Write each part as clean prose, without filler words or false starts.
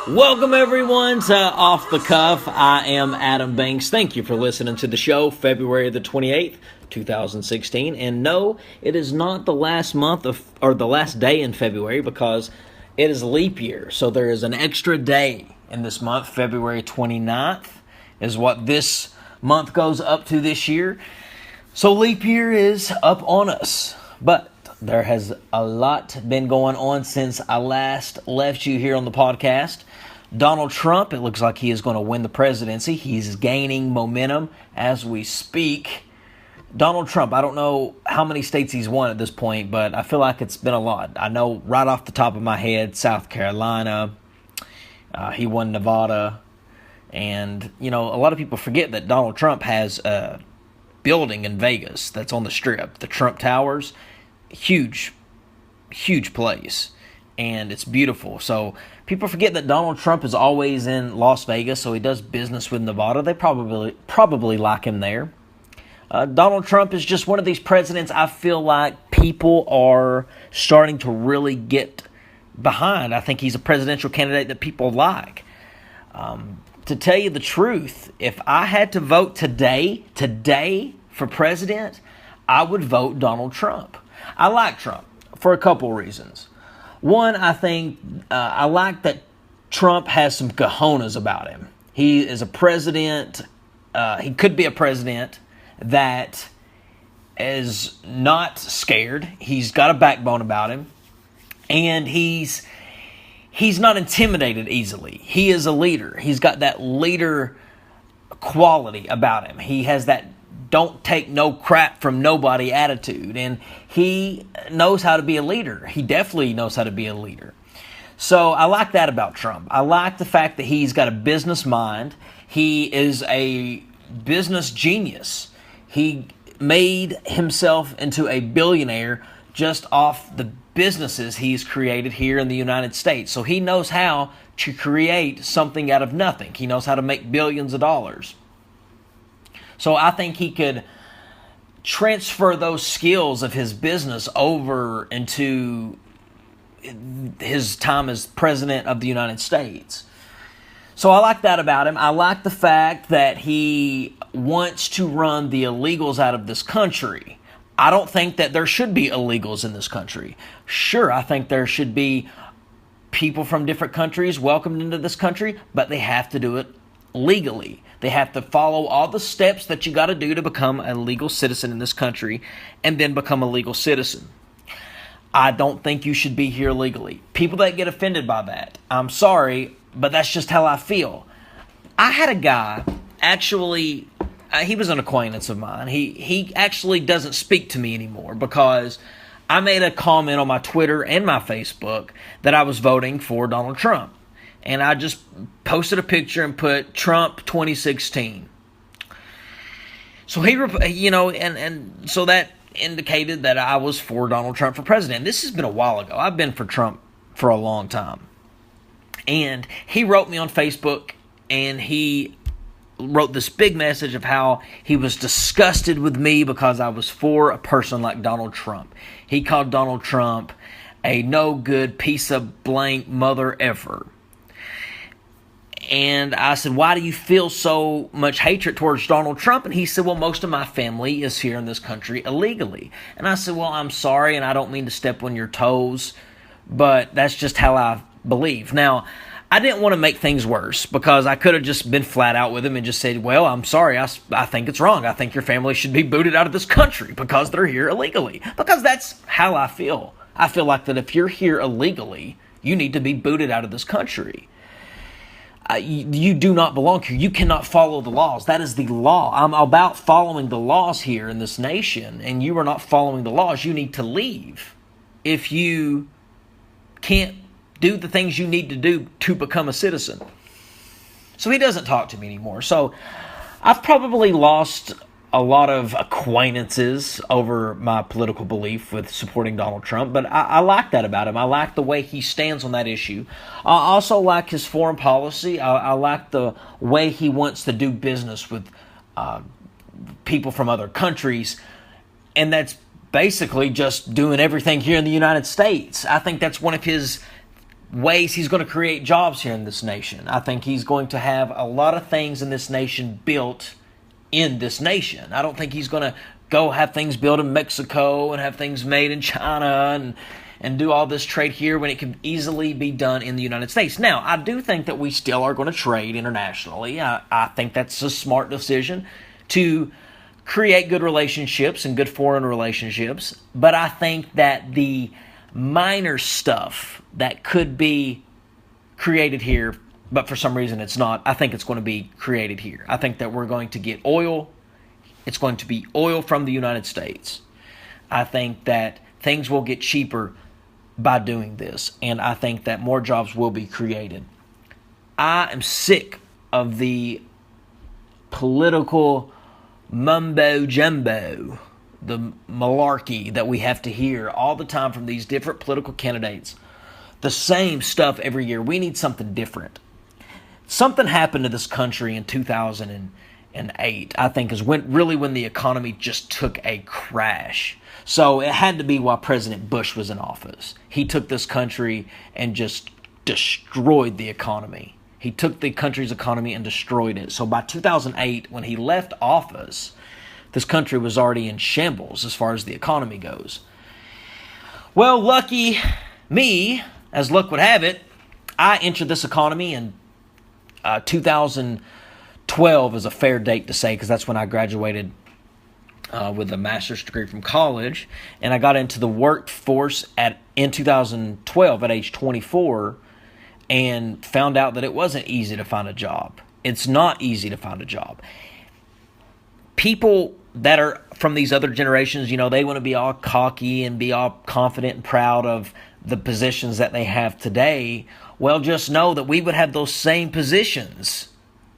Welcome everyone to Off the Cuff. I am Adam Banks. Thank you for listening to the show, February the 28th, 2016. And no, it is not the last the last day in February because it is leap year. So there is an extra day in this month. February 29th is what this month goes up to this year. So leap year is up on us. But there has a lot been going on since I last left you here on the podcast. Donald Trump, it looks like he is going to win the presidency. He's gaining momentum as we speak. Donald Trump, I don't know how many states he's won at this point, but I feel like it's been a lot. I know right off the top of my head, South Carolina, he won Nevada, and, a lot of people forget that Donald Trump has a building in Vegas that's on the Strip, the Trump Towers. Huge place, and it's beautiful. So people forget that Donald Trump is always in Las Vegas, so he does business with Nevada. They probably like him there. Donald Trump is just one of these presidents I feel like people are starting to really get behind. I think he's a presidential candidate that people like. To tell you the truth, if I had to vote today for president, I would vote Donald Trump. I like Trump for a couple reasons. One, I think I like that Trump has some cojones about him. He is a president. He could be a president that is not scared. He's got a backbone about him, and he's not intimidated easily. He is a leader. He's got that leader quality about him. He has that don't take no crap from nobody attitude. And he knows how to be a leader. He definitely knows how to be a leader. So I like that about Trump. I like the fact that he's got a business mind. He is a business genius. He made himself into a billionaire just off the businesses he's created here in the United States. So he knows how to create something out of nothing. He knows how to make billions of dollars. So I think he could transfer those skills of his business over into his time as president of the United States. So I like that about him. I like the fact that he wants to run the illegals out of this country. I don't think that there should be illegals in this country. Sure, I think there should be people from different countries welcomed into this country, but they have to do it legally. They have to follow all the steps that you got to do to become a legal citizen in this country and then become a legal citizen. I don't think you should be here legally. People that get offended by that, I'm sorry, but that's just how I feel. I had a guy, actually, he was an acquaintance of mine. He actually doesn't speak to me anymore because I made a comment on my Twitter and my Facebook that I was voting for Donald Trump. And I just posted a picture and put Trump 2016. So and so that indicated that I was for Donald Trump for president. This has been a while ago. I've been for Trump for a long time. And he wrote me on Facebook, and he wrote this big message of how he was disgusted with me because I was for a person like Donald Trump. He called Donald Trump a no good piece of blank mother ever. And I said, why do you feel so much hatred towards Donald Trump? And he said, well, most of my family is here in this country illegally. And I said, well, I'm sorry, and I don't mean to step on your toes, but that's just how I believe. Now, I didn't want to make things worse because I could have just been flat out with him and just said, well, I'm sorry, I think it's wrong. I think your family should be booted out of this country because they're here illegally. Because that's how I feel. I feel like that if you're here illegally, you need to be booted out of this country. You do not belong here. You cannot follow the laws. That is the law. I'm about following the laws here in this nation, and you are not following the laws. You need to leave if you can't do the things you need to do to become a citizen. So he doesn't talk to me anymore. So I've probably lost a lot of acquaintances over my political belief with supporting Donald Trump, but I like that about him. I like the way he stands on that issue. I also like his foreign policy. I like the way he wants to do business with people from other countries, and that's basically just doing everything here in the United States. I think that's one of his ways he's going to create jobs here in this nation. I think he's going to have a lot of things in this nation built in this nation. I don't think he's going to go have things built in Mexico and have things made in China and do all this trade here when it can easily be done in the United States. Now, I do think that we still are going to trade internationally. I think that's a smart decision to create good relationships and good foreign relationships. But I think that the minor stuff that could be created here, but for some reason it's not, I think it's going to be created here. I think that we're going to get oil. It's going to be oil from the United States. I think that things will get cheaper by doing this, and I think that more jobs will be created. I am sick of the political mumbo-jumbo, the malarkey that we have to hear all the time from these different political candidates. The same stuff every year. We need something different. Something happened to this country in 2008, I think, is when the economy just took a crash. So it had to be while President Bush was in office. He took this country and just destroyed the economy. He took the country's economy and destroyed it. So by 2008, when he left office, this country was already in shambles as far as the economy goes. Well, lucky me, as luck would have it, I entered this economy in 2012 is a fair date to say, because that's when I graduated with a master's degree from college, and I got into the workforce in 2012 at age 24, and found out that it wasn't easy to find a job. It's not easy to find a job. People that are from these other generations, they want to be all cocky and be all confident and proud of the positions that they have today. Well, just know that we would have those same positions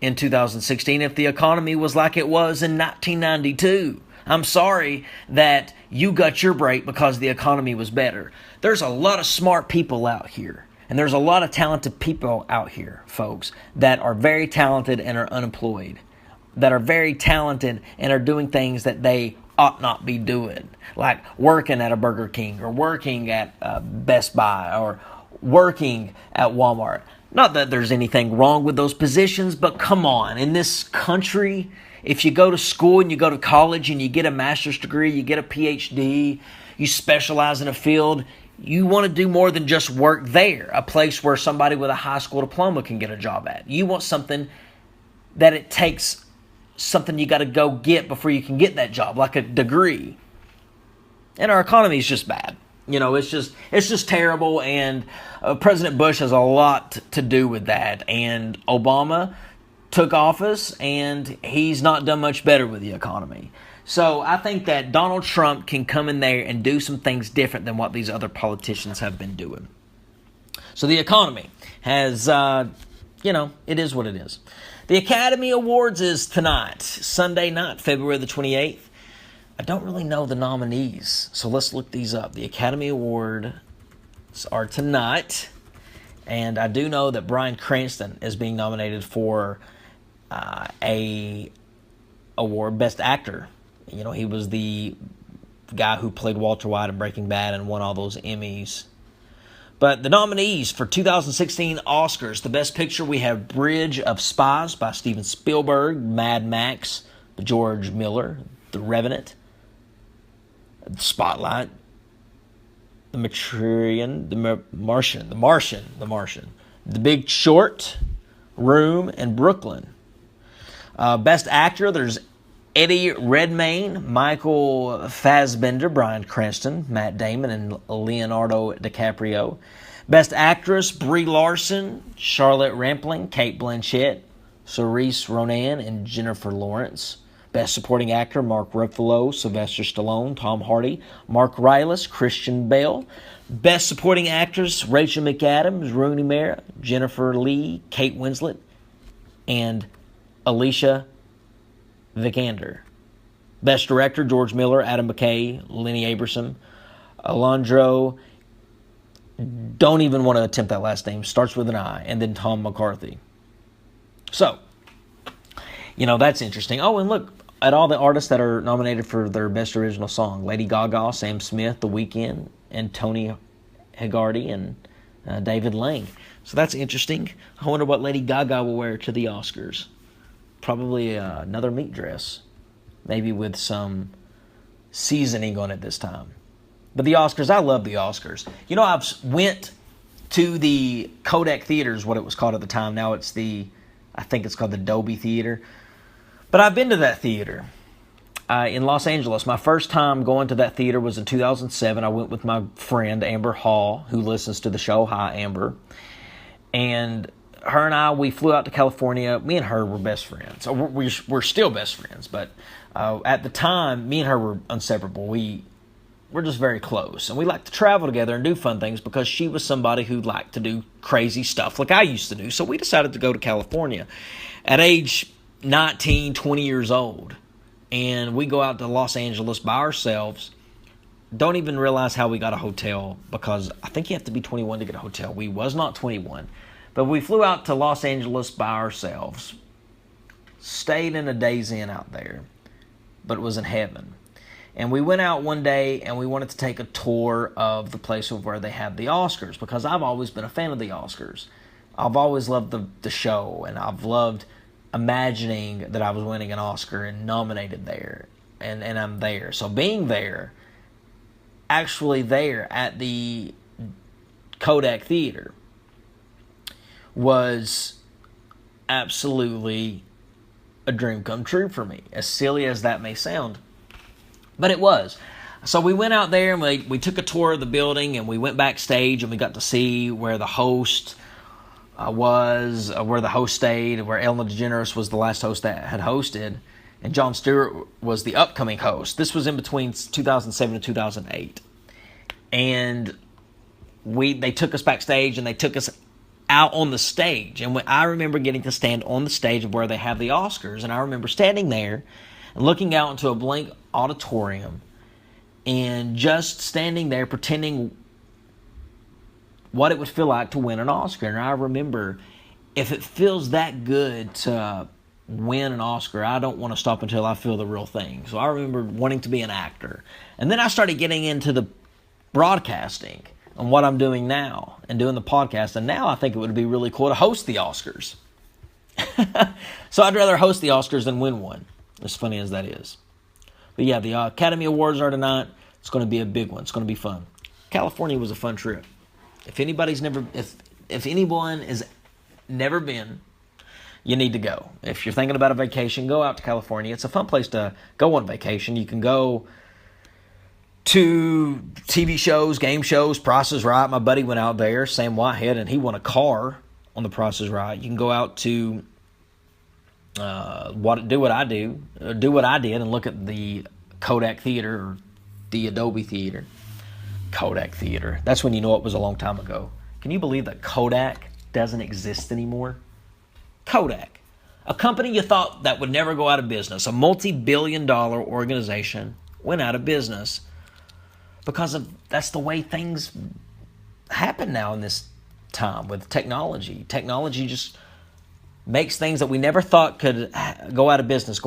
in 2016 if the economy was like it was in 1992. I'm sorry that you got your break because the economy was better. There's a lot of smart people out here, and there's a lot of talented people out here, folks, that are very talented and are unemployed, that are very talented and are doing things that they ought not be doing, like working at a Burger King or working at Best Buy or working at Walmart. Not that there's anything wrong with those positions, but come on, in this country, if you go to school and you go to college and you get a master's degree, you get a PhD, you specialize in a field, you want to do more than just work there, a place where somebody with a high school diploma can get a job at. You want something that it takes something you got to go get before you can get that job, like a degree. And our economy is just bad. It's just terrible, and President Bush has a lot to do with that. And Obama took office, and he's not done much better with the economy. So I think that Donald Trump can come in there and do some things different than what these other politicians have been doing. So the economy has, it is what it is. The Academy Awards is tonight, Sunday night, February the 28th. I don't really know the nominees, so let's look these up. The Academy Awards are tonight, and I do know that Bryan Cranston is being nominated for a award, Best Actor. He was the guy who played Walter White in Breaking Bad and won all those Emmys. But the nominees for 2016 Oscars, the Best Picture, we have Bridge of Spies by Steven Spielberg, Mad Max by George Miller, The Revenant, Spotlight, The Martian, The Big Short, Room, and Brooklyn. Best Actor, there's Eddie Redmayne, Michael Fassbender, Bryan Cranston, Matt Damon, and Leonardo DiCaprio. Best Actress, Brie Larson, Charlotte Rampling, Cate Blanchett, Saoirse Ronan, and Jennifer Lawrence. Best Supporting Actor, Mark Ruffalo, Sylvester Stallone, Tom Hardy, Mark Rylance, Christian Bale. Best Supporting Actress, Rachel McAdams, Rooney Mara, Jennifer Lee, Kate Winslet, and Alicia Vikander. Best Director, George Miller, Adam McKay, Lenny Aberson, Alejandro, don't even want to attempt that last name, starts with an I, and then Tom McCarthy. So, that's interesting. Oh, and look at all the artists that are nominated for their Best Original Song. Lady Gaga, Sam Smith, The Weeknd, and Tony Hagarty, and David Lang. So that's interesting. I wonder what Lady Gaga will wear to the Oscars. Probably another meat dress, maybe with some seasoning on it this time. But the Oscars, I love the Oscars. You know, I've went to the Kodak Theater, what it was called at the time. Now I think it's called the Dolby Theater. But I've been to that theater in Los Angeles. My first time going to that theater was in 2007. I went with my friend Amber Hall, who listens to the show. Hi, Amber. And her and I, we flew out to California. Me and her were best friends. We're still best friends, but at the time, me and her were inseparable. We're just very close, and we like to travel together and do fun things because she was somebody who liked to do crazy stuff like I used to do. So we decided to go to California at age 19, 20 years old, and we go out to Los Angeles by ourselves. Don't even realize how we got a hotel because I think you have to be 21 to get a hotel. We was not 21. But we flew out to Los Angeles by ourselves, stayed in a Days Inn out there, but it was in heaven. And we went out one day and we wanted to take a tour of the place where they have the Oscars because I've always been a fan of the Oscars. I've always loved the show, and I've loved imagining that I was winning an Oscar and nominated there, and I'm there. So being there, actually there at the Kodak Theater, was absolutely a dream come true for me, as silly as that may sound. But it was. So we went out there and we took a tour of the building, and we went backstage and we got to see where the host was, where the host stayed, where Ellen DeGeneres was the last host that had hosted, and Jon Stewart was the upcoming host. This was in between 2007 and 2008. And they took us backstage and they took us out on the stage. And I remember getting to stand on the stage of where they have the Oscars. And I remember standing there and looking out into a blank auditorium and just standing there pretending what it would feel like to win an Oscar. And I remember, if it feels that good to win an Oscar, I don't want to stop until I feel the real thing. So I remember wanting to be an actor. And then I started getting into the broadcasting and what I'm doing now and doing the podcast. And now I think it would be really cool to host the Oscars. So I'd rather host the Oscars than win one, as funny as that is. But yeah, the Academy Awards are tonight. It's going to be a big one. It's going to be fun. California was a fun trip. If anyone has never been, you need to go. If you're thinking about a vacation, go out to California. It's a fun place to go on vacation. You can go to TV shows, game shows, Price is Right. My buddy went out there, Sam Whitehead, and he won a car on the Price is Right. You can go out to do what I did, and look at the Kodak Theater or the Adobe Theater. Kodak Theater. That's when you know it was a long time ago. Can you believe that Kodak doesn't exist anymore? Kodak, a company you thought that would never go out of business, a multi-billion-dollar organization, went out of business because that's the way things happen now in this time with technology. Technology just makes things that we never thought could go out of business.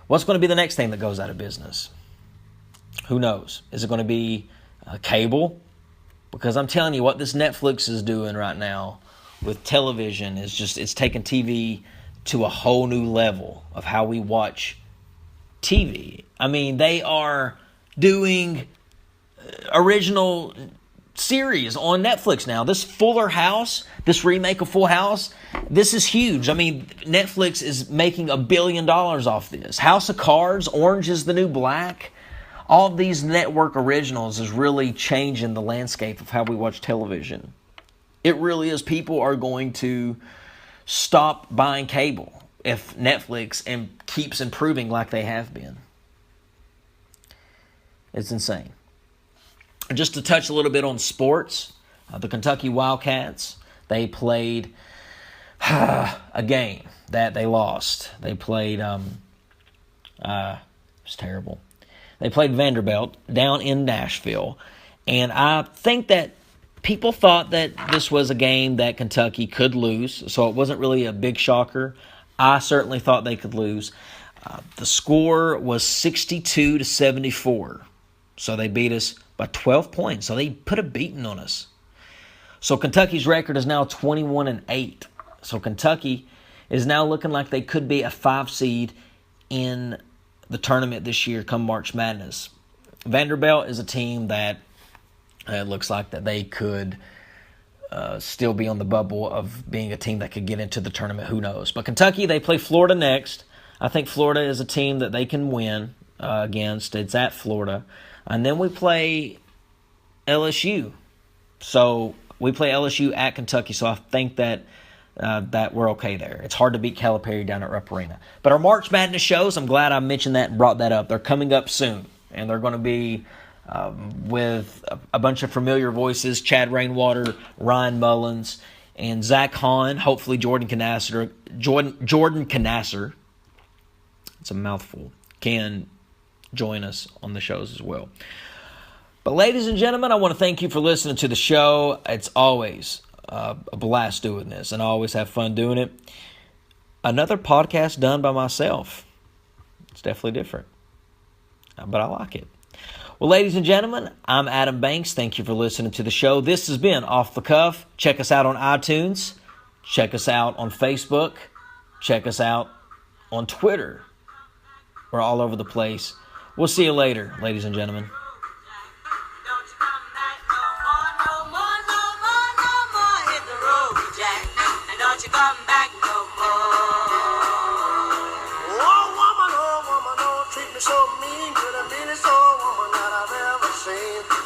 What's going to be the next thing that goes out of business? Who knows? Is it going to be cable? Because I'm telling you, what this Netflix is doing right now with television is it's taking TV to a whole new level of how we watch TV. I mean, they are doing original series on Netflix now. This Fuller House, this remake of Full House, this is huge. I mean, Netflix is making $1 billion off this. House of Cards, Orange is the New Black. All of these network originals is really changing the landscape of how we watch television. It really is. People are going to stop buying cable if Netflix keeps improving like they have been. It's insane. Just to touch a little bit on sports, the Kentucky Wildcats, they played a game that they lost. They played, it was terrible. They played Vanderbilt down in Nashville. And I think that people thought that this was a game that Kentucky could lose, so it wasn't really a big shocker. I certainly thought they could lose. The score was 62-74. So they beat us by 12 points. So they put a beating on us. So Kentucky's record is now 21-8. So Kentucky is now looking like they could be a 5 seed in the tournament this year come March Madness. Vanderbilt is a team that it looks like that they could still be on the bubble of being a team that could get into the tournament. Who knows? But Kentucky, they play Florida next. I think Florida is a team that they can win against. It's at Florida. And then we play LSU. So we play LSU at Kentucky, so I think that we're okay there. It's hard to beat Calipari down at Rupp Arena. But our March Madness shows, I'm glad I mentioned that and brought that up. They're coming up soon, and they're going to be with a bunch of familiar voices, Chad Rainwater, Ryan Mullins, and Zach Hahn, hopefully Jordan Canasser, it's a mouthful, can join us on the shows as well. But ladies and gentlemen, I want to thank you for listening to the show. It's always a blast doing this, and I always have fun doing it. Another podcast done by myself. It's definitely different, but I like it. Well, ladies and gentlemen, I'm Adam Banks. Thank you for listening to the show. This has been Off the Cuff. Check us out on iTunes. Check us out on Facebook. Check us out on Twitter. We're all over the place. We'll see you later, ladies and gentlemen.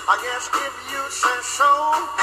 I guess if you say so.